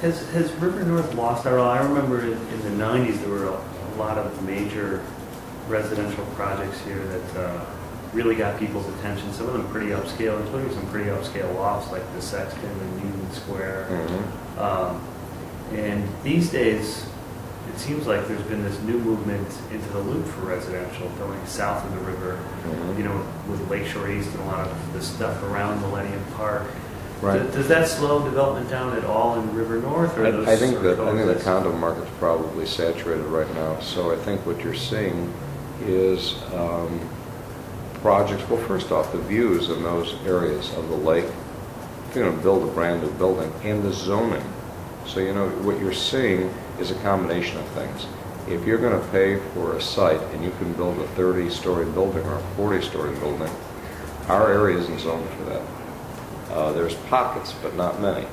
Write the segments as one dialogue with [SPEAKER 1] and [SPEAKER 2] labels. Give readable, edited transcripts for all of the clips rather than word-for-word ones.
[SPEAKER 1] Has River North lost our? I remember in the 90s there were a lot of major residential projects here that really got people's attention. Some of them pretty upscale, including some pretty upscale lofts like the Sexton and Union Square. And these days, it seems like there's been this new movement into the loop for residential, going south of the river, you know, with Lakeshore East and a lot of the stuff around Millennium Park.
[SPEAKER 2] Right.
[SPEAKER 1] Does that slow development down at all in River North? Or
[SPEAKER 2] I think the condo market's probably saturated right now. So I think what you're seeing is projects. Well, first off, the views in those areas of the lake. If you're going to build a brand new building, and the zoning. So you know what you're seeing is a combination of things. If you're going to pay for a site and you can build a 30-story building or a 40-story building, our area isn't zoned for that. There's pockets, but not many.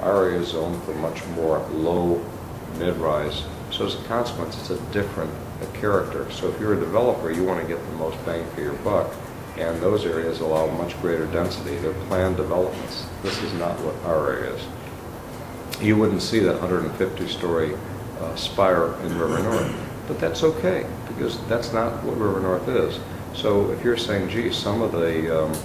[SPEAKER 2] Our area is zoned for much more low, mid-rise. So as a consequence, it's a different character. So if you're a developer, you want to get the most bang for your buck, and those areas allow much greater density. They're planned developments. This is not what our area is. You wouldn't see that 150-story spire in River North, but that's okay, because that's not what River North is. So if you're saying, gee, some of the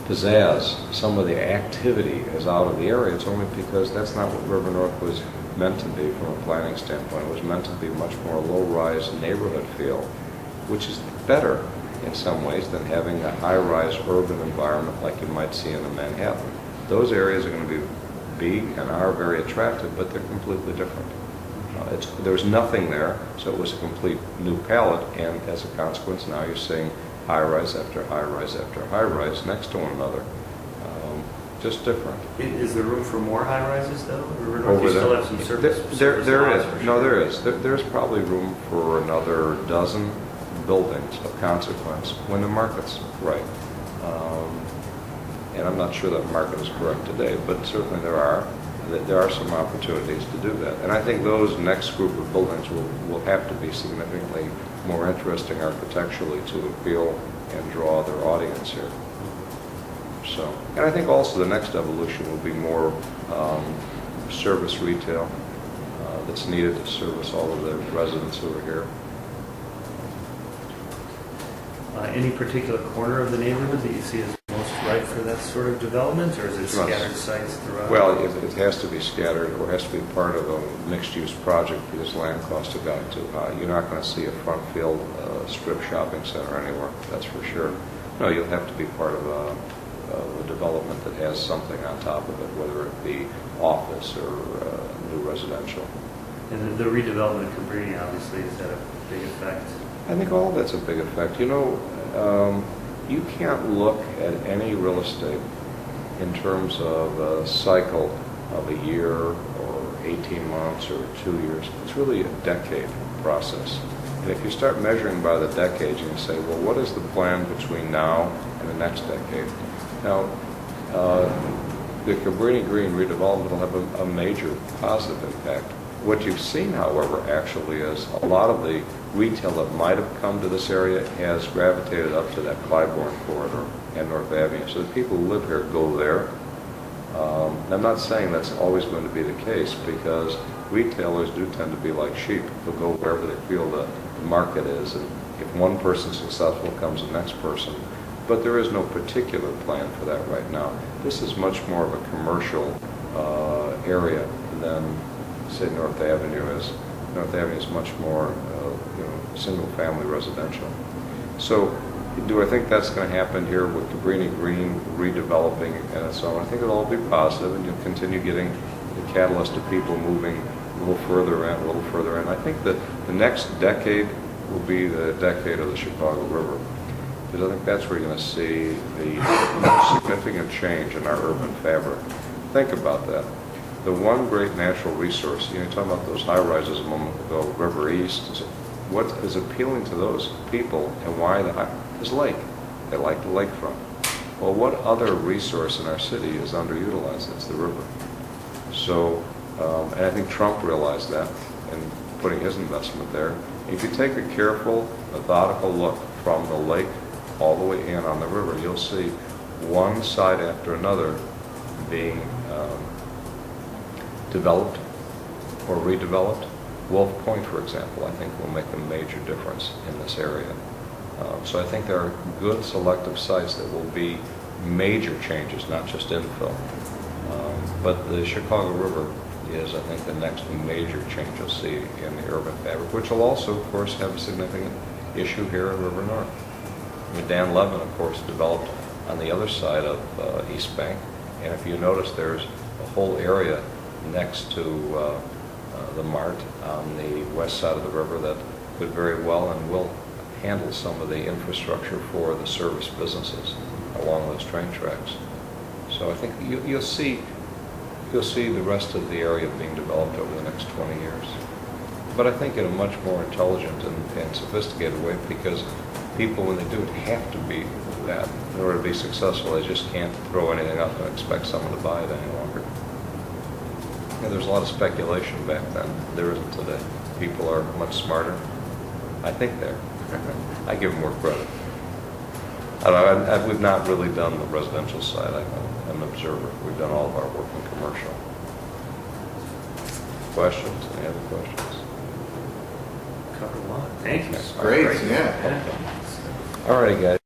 [SPEAKER 2] pizzazz, some of the activity is out of the area, it's only because that's not what River North was meant to be from a planning standpoint. It was meant to be much more low-rise neighborhood feel, which is better in some ways than having a high-rise urban environment like you might see in a Manhattan. Those areas are going to be and are very attractive, but they're completely different. There's nothing there, so it was a complete new palette, and as a consequence, now you're seeing high-rise after high-rise after high-rise next to one another. Just different.
[SPEAKER 1] Is there room for more high-rises, though? River North, you still have some surface.
[SPEAKER 2] There is. No, there is. There's probably room for another dozen buildings of consequence when the market's right. And I'm not sure that market is correct today, but certainly there are some opportunities to do that. And I think those next group of buildings will have to be significantly more interesting architecturally to appeal and draw their audience here. So, and I think also the next evolution will be more service retail that's needed to service all of the residents who are here.
[SPEAKER 1] Any particular corner of the neighborhood that you see as most ripe for that sort of development, or is it scattered sites throughout?
[SPEAKER 2] Well, it has to be scattered, or has to be part of a mixed-use project because land costs have gotten too high. You're not going to see a front field strip shopping center anywhere, that's for sure. No, you'll have to be part of a development that has something on top of it, whether it be office or new residential.
[SPEAKER 1] And the redevelopment of Cabrini, obviously, has had a big effect.
[SPEAKER 2] I think all of that's a big effect. You know, you can't look at any real estate in terms of a cycle of a year or 18 months or 2 years. It's really a decade process. And if you start measuring by the decades and you say, well, what is the plan between now and the next decade? Now, the Cabrini Green redevelopment will have a major positive impact. What you've seen, however, actually is a lot of the retail that might have come to this area has gravitated up to that Clybourne corridor and North Avenue. So the people who live here go there. I'm not saying that's always going to be the case, because retailers do tend to be like sheep. They'll go wherever they feel the market is, and if one person's successful, comes the next person. But there is no particular plan for that right now. This is much more of a commercial area than, say, North Avenue is. North Avenue is much more, single-family residential. So, do I think that's going to happen here with Cabrini Green redeveloping and so on? I think it'll all be positive, and you'll continue getting the catalyst of people moving a little further in, a little further in. I think that the next decade will be the decade of the Chicago River, because I think that's where you're going to see the most significant change in our urban fabric. Think about that. The one great natural resource, you're talking about those high-rises a moment ago, River East, what is appealing to those people and why is lake. They like the lakefront. Well, what other resource in our city is underutilized? That's the river. So, and I think Trump realized that in putting his investment there. If you take a careful, methodical look from the lake all the way in on the river, you'll see one side after another being developed or redeveloped. Wolf Point, for example, I think will make a major difference in this area. So I think there are good selective sites that will be major changes, not just infill. But the Chicago River is, I think, the next major change you'll see in the urban fabric, which will also, of course, have a significant issue here in River North. I mean, Dan Levin, of course, developed on the other side of East Bank, and if you notice, there's a whole area next to the Mart on the west side of the river that could very well and will handle some of the infrastructure for the service businesses along those train tracks. So I think you'll see the rest of the area being developed over the next 20 years. But I think in a much more intelligent and sophisticated way, because people, when they do it, have to be that. In order to be successful, they just can't throw anything up and expect someone to buy it any longer. Yeah, there's a lot of speculation back then. There isn't today. People are much smarter. I think they're. I give them more credit. We've not really done the residential side. I'm an observer. We've done all of our work in commercial. Questions? Any other questions?
[SPEAKER 1] Covered a lot. Thank you.
[SPEAKER 2] Okay.
[SPEAKER 3] Great, yeah.
[SPEAKER 1] Yeah.
[SPEAKER 2] All righty, guys.